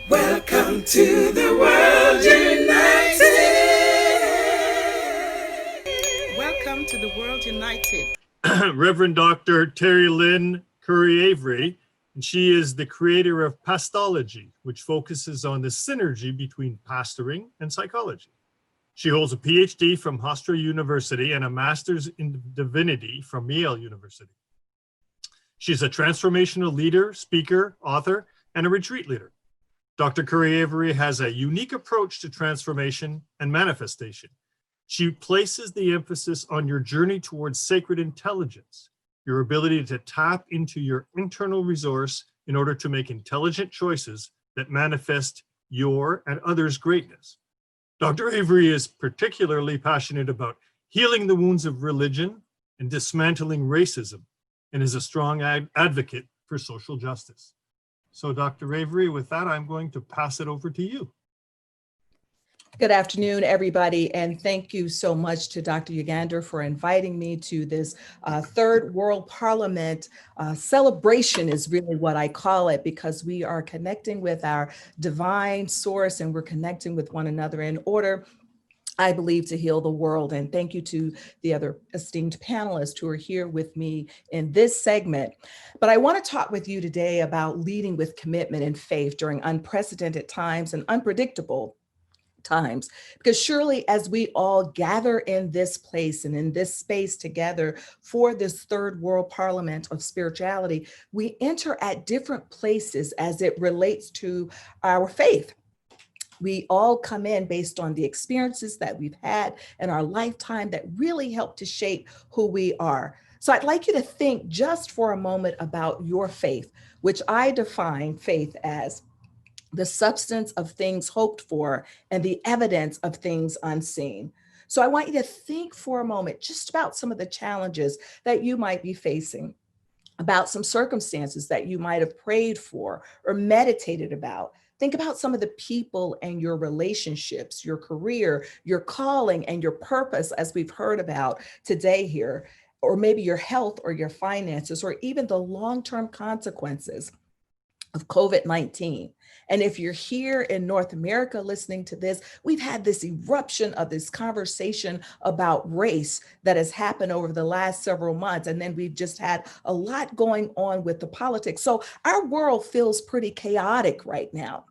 Welcome to the World United. Welcome to the World United. Reverend Dr. TERRLYN Avery, and she is the creator of Pastology, which focuses on the synergy between pastoring and psychology. She holds a PhD from Hofstra University and a master's in divinity from Yale University. She's a transformational leader, speaker, author, and a retreat leader. Dr. Avery has a unique approach to transformation and manifestation. She places the emphasis on your journey towards sacred intelligence, your ability to tap into your internal resource in order to make intelligent choices that manifest your and others' greatness. Dr. Avery is particularly passionate about healing the wounds of religion and dismantling racism, and is a strong advocate for social justice. So Dr. Avery, with that, I'm going to pass it over to you. Good afternoon, everybody, and thank you so much to Dr. Yugandhar for inviting me to this Third World Parliament celebration is really what I call it, because we are connecting with our divine source and we're connecting with one another in order, I believe, to heal the world. And thank you to the other esteemed panelists who are here with me in this segment. But I want to talk with you today about leading with commitment and faith during unprecedented times and unpredictable times, because surely as we all gather in this place and in this space together for this Third World Parliament of spirituality, we enter at different places as it relates to our faith. We all come in based on the experiences that we've had in our lifetime that really help to shape who we are. So I'd like you to think just for a moment about your faith, which I define faith as the substance of things hoped for and the evidence of things unseen. So I want you to think for a moment just about some of the challenges that you might be facing, about some circumstances that you might have prayed for or meditated about. Think about some of the people and your relationships, your career, your calling, and your purpose, as we've heard about today here, or maybe your health or your finances, or even the long-term consequences of COVID-19. And if you're here in North America listening to this, we've had this eruption of this conversation about race that has happened over the last several months. And then we've just had a lot going on with the politics. So our world feels pretty chaotic right now.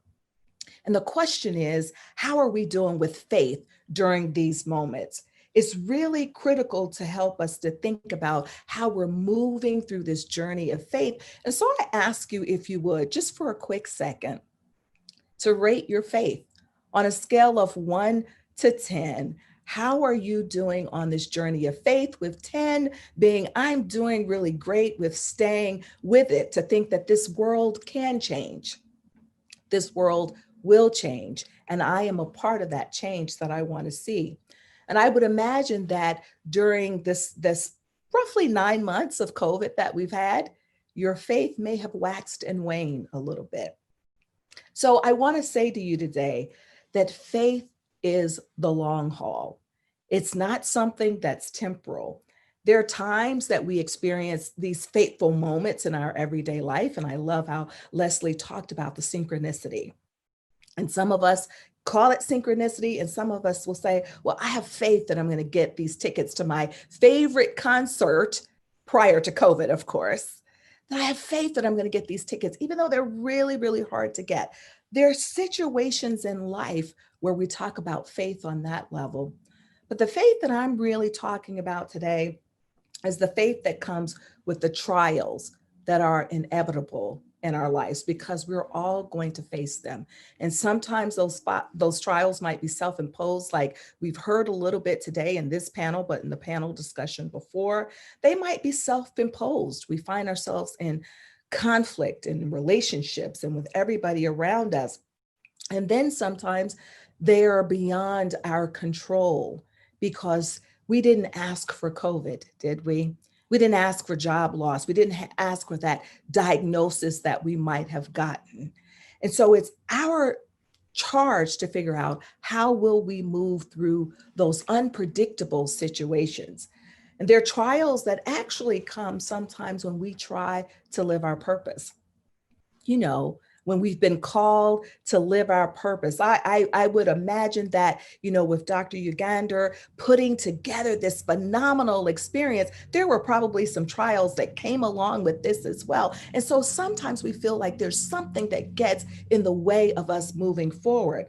And the question is, how are we doing with faith during these moments? It's really critical to help us to think about how we're moving through this journey of faith. And so I ask you, if you would, just for a quick second, to rate your faith on a scale of 1 to 10. How are you doing on this journey of faith, with 10 being I'm doing really great with staying with it, to think that this world can change. This world will change, and I am a part of that change that I want to see. And I would imagine that during this roughly 9 months of COVID that we've had, your faith may have waxed and waned a little bit. So I want to say to you today that faith is the long haul. It's not something that's temporal. There are times that we experience these fateful moments in our everyday life. And I love how Leslie talked about the synchronicity. And some of us call it synchronicity, and some of us will say, well, I have faith that I'm going to get these tickets to my favorite concert prior to COVID, of course. That I have faith that I'm going to get these tickets, even though they're really, really hard to get. There are situations in life where we talk about faith on that level. But the faith that I'm really talking about today is the faith that comes with the trials that are inevitable in our lives, because we're all going to face them. And sometimes those trials might be self-imposed, like we've heard a little bit today in this panel, but in the panel discussion before, they might be self-imposed. We find ourselves in conflict in relationships and with everybody around us. And then sometimes they are beyond our control, because we didn't ask for COVID, did we? We didn't ask for job loss. We didn't ask for that diagnosis that we might have gotten. And so it's our charge to figure out, how will we move through those unpredictable situations? And there are trials that actually come sometimes when we try to live our purpose. You know, when we've been called to live our purpose. I would imagine that, with Dr. Yugandhar putting together this phenomenal experience, there were probably some trials that came along with this as well. And so sometimes we feel like there's something that gets in the way of us moving forward.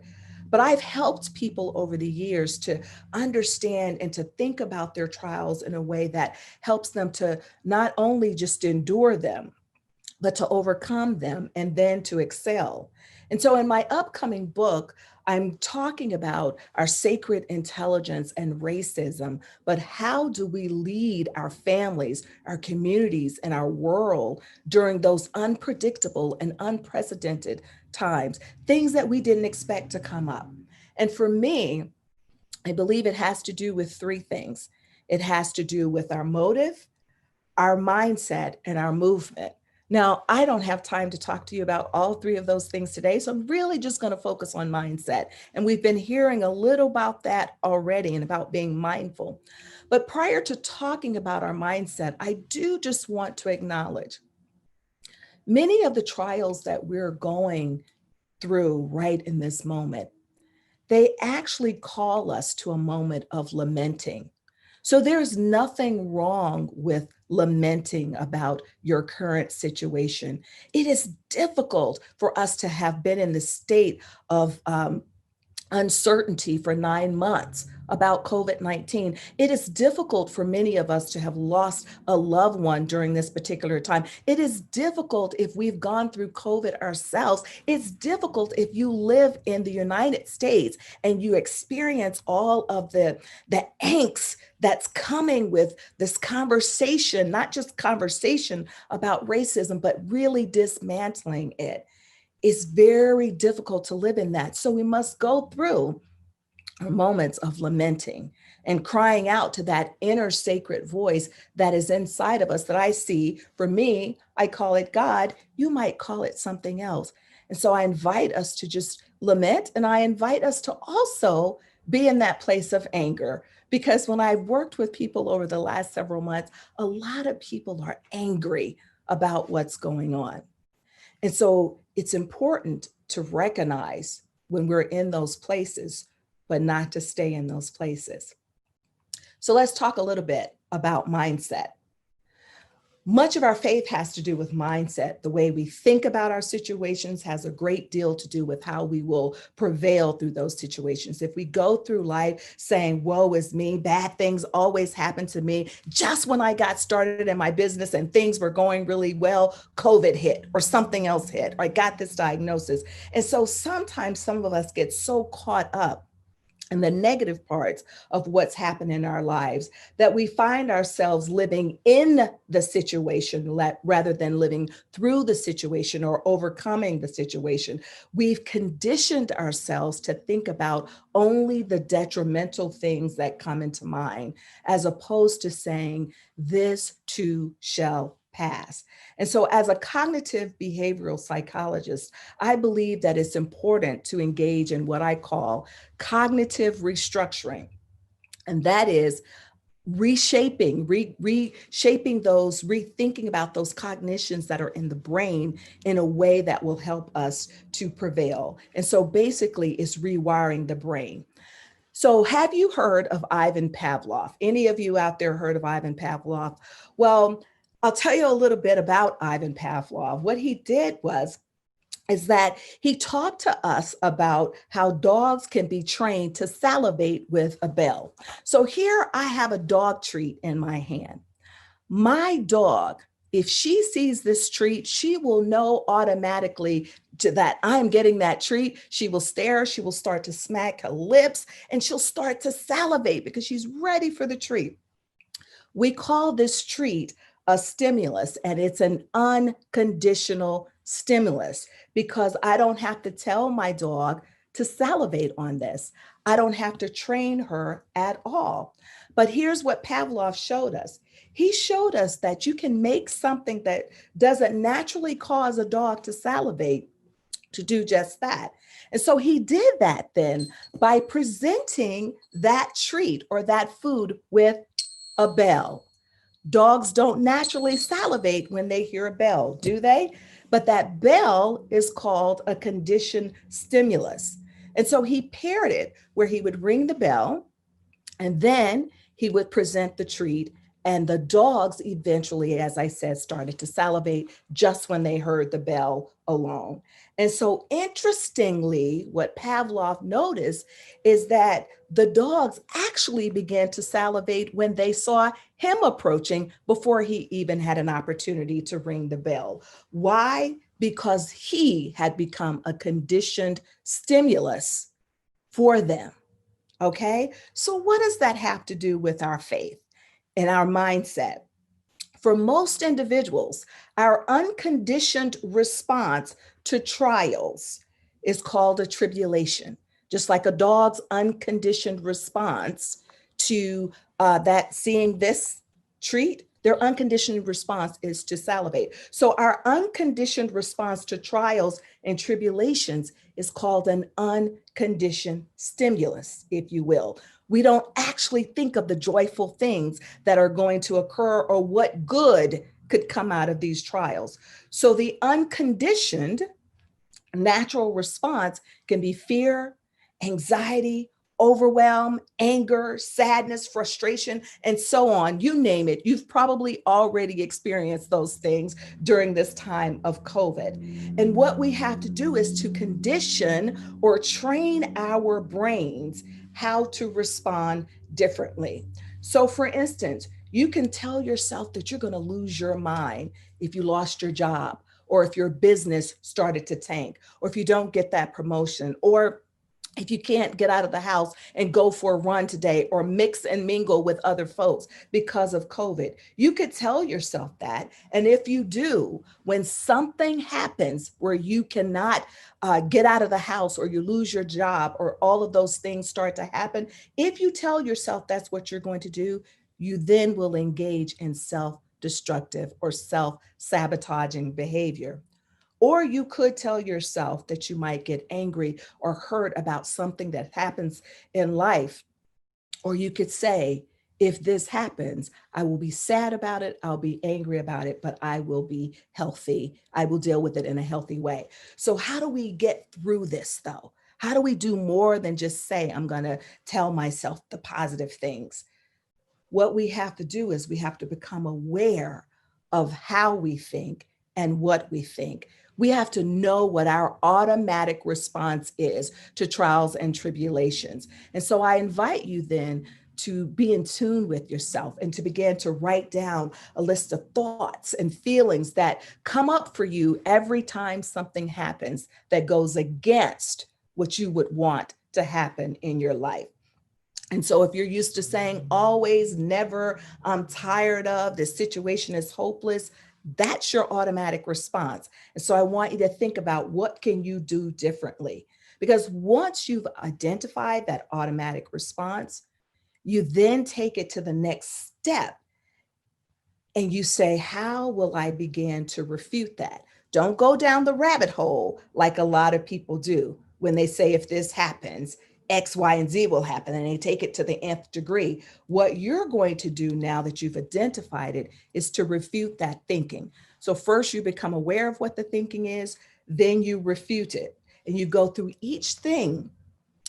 But I've helped people over the years to understand and to think about their trials in a way that helps them to not only just endure them, but to overcome them and then to excel. And so in my upcoming book, I'm talking about our sacred intelligence and racism, but how do we lead our families, our communities, and our world during those unpredictable and unprecedented times, things that we didn't expect to come up. And for me, I believe it has to do with three things. It has to do with our motive, our mindset, and our movement. Now, I don't have time to talk to you about all three of those things today, so I'm really just going to focus on mindset. And we've been hearing a little about that already and about being mindful. But prior to talking about our mindset, I do just want to acknowledge many of the trials that we're going through right in this moment. They actually call us to a moment of lamenting. So there's nothing wrong with lamenting about your current situation. It is difficult for us to have been in the state of uncertainty for 9 months about COVID-19. It is difficult for many of us to have lost a loved one during this particular time. It is difficult if we've gone through COVID ourselves. It's difficult if you live in the United States and you experience all of the angst that's coming with this conversation, not just conversation about racism, but really dismantling it. It's very difficult to live in that. So we must go through moments of lamenting and crying out to that inner sacred voice that is inside of us that I see. For me, I call it God. You might call it something else. And so I invite us to just lament, and I invite us to also be in that place of anger. Because when I've worked with people over the last several months, a lot of people are angry about what's going on. And so it's important to recognize when we're in those places, but not to stay in those places. So let's talk a little bit about mindset. Much of our faith has to do with mindset. The way we think about our situations has a great deal to do with how we will prevail through those situations. If we go through life saying, woe is me, bad things always happen to me, just when I got started in my business and things were going really well, COVID hit or something else hit, or I got this diagnosis. And so sometimes some of us get so caught up and the negative parts of what's happened in our lives, that we find ourselves living in the situation rather than living through the situation or overcoming the situation. We've conditioned ourselves to think about only the detrimental things that come into mind, as opposed to saying, this too shall pass. And so as a cognitive behavioral psychologist, I believe that it's important to engage in what I call cognitive restructuring. And that is reshaping those, rethinking about those cognitions that are in the brain in a way that will help us to prevail. And so basically it's rewiring the brain. So have you heard of Ivan Pavlov? Any of you out there heard of Ivan Pavlov? Well, I'll tell you a little bit about Ivan Pavlov. What he did is that he talked to us about how dogs can be trained to salivate with a bell. So here I have a dog treat in my hand. My dog, if she sees this treat, she will know automatically that I'm getting that treat. She will stare, she will start to smack her lips, and she'll start to salivate because she's ready for the treat. We call this treat a stimulus, and it's an unconditional stimulus because I don't have to tell my dog to salivate on this. I don't have to train her at all. But here's what Pavlov showed us. He showed us that you can make something that doesn't naturally cause a dog to salivate to do just that. And so he did that then by presenting that treat or that food with a bell. Dogs don't naturally salivate when they hear a bell, do they? But that bell is called a conditioned stimulus. And so he paired it where he would ring the bell and then he would present the treat. And the dogs eventually, as I said, started to salivate just when they heard the bell alone. And so, interestingly, what Pavlov noticed is that the dogs actually began to salivate when they saw him approaching before he even had an opportunity to ring the bell. Why? Because he had become a conditioned stimulus for them. Okay, so what does that have to do with our faith and our mindset? For most individuals, our unconditioned response to trials is called a tribulation, just like a dog's unconditioned response to that seeing this treat. Their unconditioned response is to salivate. So, our unconditioned response to trials and tribulations is called an unconditioned stimulus, if you will. We don't actually think of the joyful things that are going to occur or what good could come out of these trials. So, the unconditioned natural response can be fear, anxiety, overwhelm, anger, sadness, frustration, and so on. You name it. You've probably already experienced those things during this time of COVID. And what we have to do is to condition or train our brains how to respond differently. So, for instance, you can tell yourself that you're going to lose your mind if you lost your job, or if your business started to tank, or if you don't get that promotion, or if you can't get out of the house and go for a run today, or mix and mingle with other folks because of COVID. You could tell yourself that. And if you do, when something happens where you cannot get out of the house, or you lose your job, or all of those things start to happen, if you tell yourself that's what you're going to do, you then will engage in self-destructive or self-sabotaging behavior. Or you could tell yourself that you might get angry or hurt about something that happens in life. Or you could say, if this happens, I will be sad about it, I'll be angry about it, but I will be healthy. I will deal with it in a healthy way. So, how do we get through this though? How do we do more than just say, I'm going to tell myself the positive things? What we have to do is we have to become aware of how we think and what we think. We have to know what our automatic response is to trials and tribulations. And so I invite you then to be in tune with yourself and to begin to write down a list of thoughts and feelings that come up for you every time something happens that goes against what you would want to happen in your life. And so if you're used to saying always, never, I'm tired of, this situation is hopeless, that's your automatic response. And so I want you to think about what can you do differently? Because once you've identified that automatic response, you then take it to the next step and you say, how will I begin to refute that? Don't go down the rabbit hole like a lot of people do when they say, if this happens, X, Y, and Z will happen, and they take it to the nth degree. What you're going to do now that you've identified it is to refute that thinking. So first you become aware of what the thinking is, then you refute it, and you go through each thing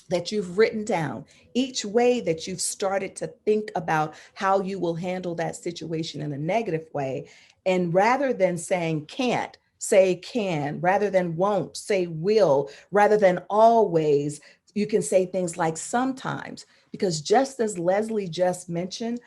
that you've written down, each way that you've started to think about how you will handle that situation in a negative way. And rather than saying can't, say can, rather than won't, say will, rather than always, you can say things like sometimes, because just as Leslie just mentioned,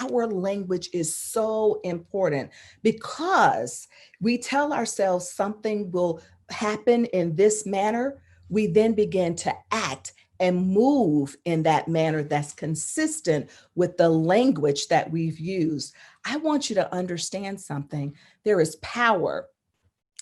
our language is so important because we tell ourselves something will happen in this manner. We then begin to act and move in that manner that's consistent with the language that we've used. I want you to understand something. There is power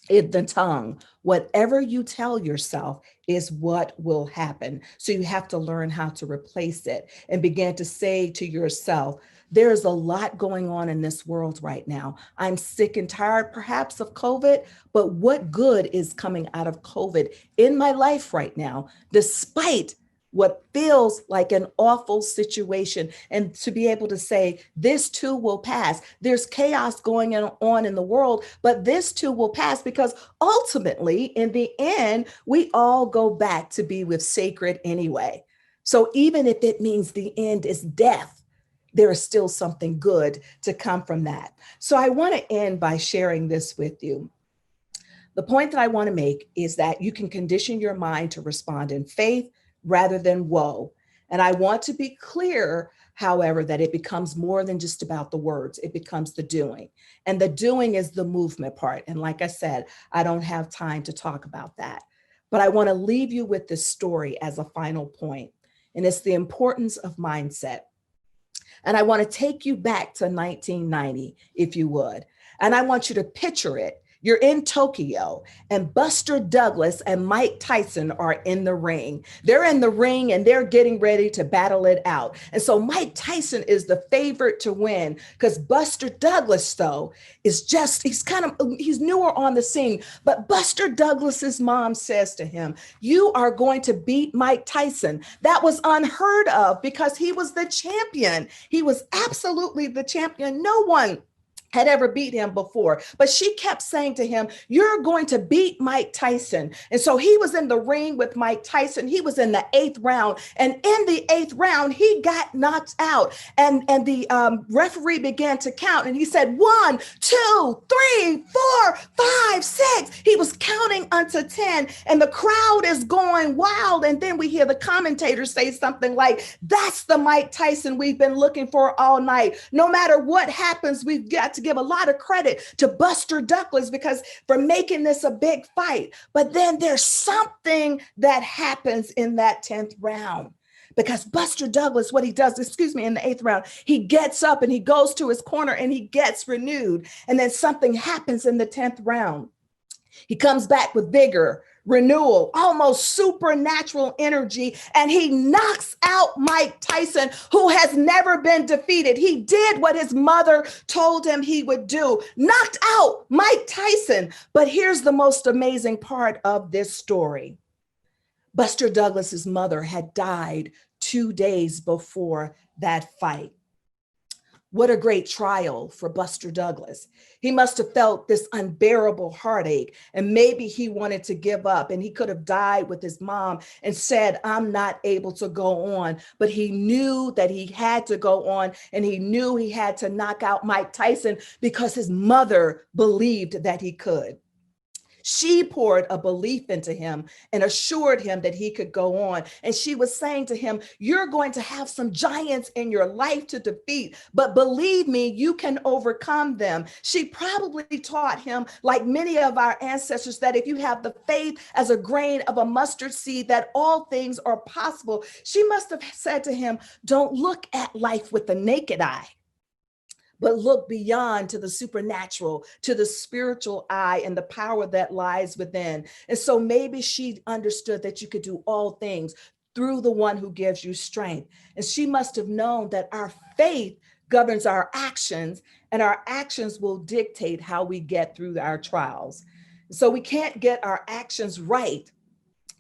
in the tongue. Whatever you tell yourself is what will happen. So you have to learn how to replace it and begin to say to yourself, there's a lot going on in this world right now. I'm sick and tired perhaps of COVID, but what good is coming out of COVID in my life right now, despite what feels like an awful situation, and to be able to say, this too will pass. There's chaos going on in the world, but this too will pass, because ultimately, in the end, we all go back to be with sacred anyway. So even if it means the end is death, there is still something good to come from that. So I want to end by sharing this with you. The point that I want to make is that you can condition your mind to respond in faith rather than woe. And I want to be clear, however, that it becomes more than just about the words. It becomes the doing. And the doing is the movement part. And like I said, I don't have time to talk about that. But I want to leave you with this story as a final point. And it's the importance of mindset. And I want to take you back to 1990, if you would. And I want you to picture it. You're in Tokyo, and Buster Douglas and Mike Tyson are in the ring. They're in the ring and they're getting ready to battle it out. And so Mike Tyson is the favorite to win, because Buster Douglas, though, is just, he's newer on the scene. But Buster Douglas's mom says to him, "You are going to beat Mike Tyson." That was unheard of, because he was the champion. He was absolutely the champion. No one had ever beat him before. But she kept saying to him, "You're going to beat Mike Tyson." And so he was in the ring with Mike Tyson. He was in the 8th round. And in the 8th round, he got knocked out. And the referee began to count. And he said, 1, 2, 3, 4, 5, 6. He was counting unto 10. And the crowd is going wild. And then we hear the commentators say something like, "That's the Mike Tyson we've been looking for all night. No matter what happens, we've got to give a lot of credit to Buster Douglas because for making this a big fight." But then there's something that happens in that 10th round, because Buster Douglas, what he does, in the 8th round, he gets up and he goes to his corner and he gets renewed. And then something happens in the 10th round. He comes back with vigor, renewal, almost supernatural energy, and he knocks out Mike Tyson, who has never been defeated. He did what his mother told him he would do, knocked out Mike Tyson. But here's the most amazing part of this story. Buster Douglas's mother had died 2 days before that fight. What a great trial for Buster Douglas. He must have felt this unbearable heartache, and maybe he wanted to give up, and he could have died with his mom and said, "I'm not able to go on." But he knew that he had to go on, and he knew he had to knock out Mike Tyson because his mother believed that he could. She poured a belief into him and assured him that he could go on. And she was saying to him, "You're going to have some giants in your life to defeat, but believe me, you can overcome them." She probably taught him, like many of our ancestors, that if you have the faith as a grain of a mustard seed, that all things are possible. She must have said to him, "Don't look at life with the naked eye, but look beyond to the supernatural, to the spiritual eye and the power that lies within." And so maybe she understood that you could do all things through the one who gives you strength. And she must have known that our faith governs our actions, and our actions will dictate how we get through our trials. So we can't get our actions right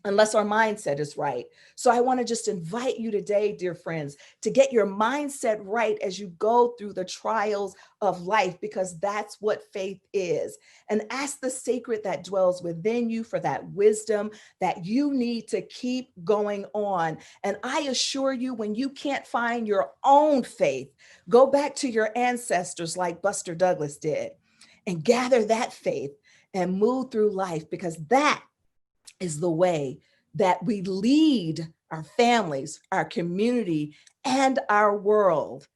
unless our mindset is right. So I want to just invite you today, dear friends, to get your mindset right as you go through the trials of life, because that's what faith is. And ask the sacred that dwells within you for that wisdom that you need to keep going on. And I assure you, when you can't find your own faith, go back to your ancestors like Buster Douglas did and gather that faith and move through life, because that is the way that we lead our families, our community, and our world,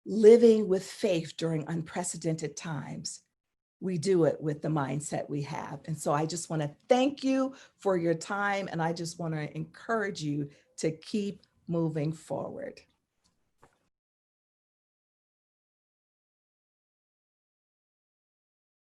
living with faith during unprecedented times. We do it with the mindset we have. And so I just want to thank you for your time, and I just want to encourage you to keep moving forward.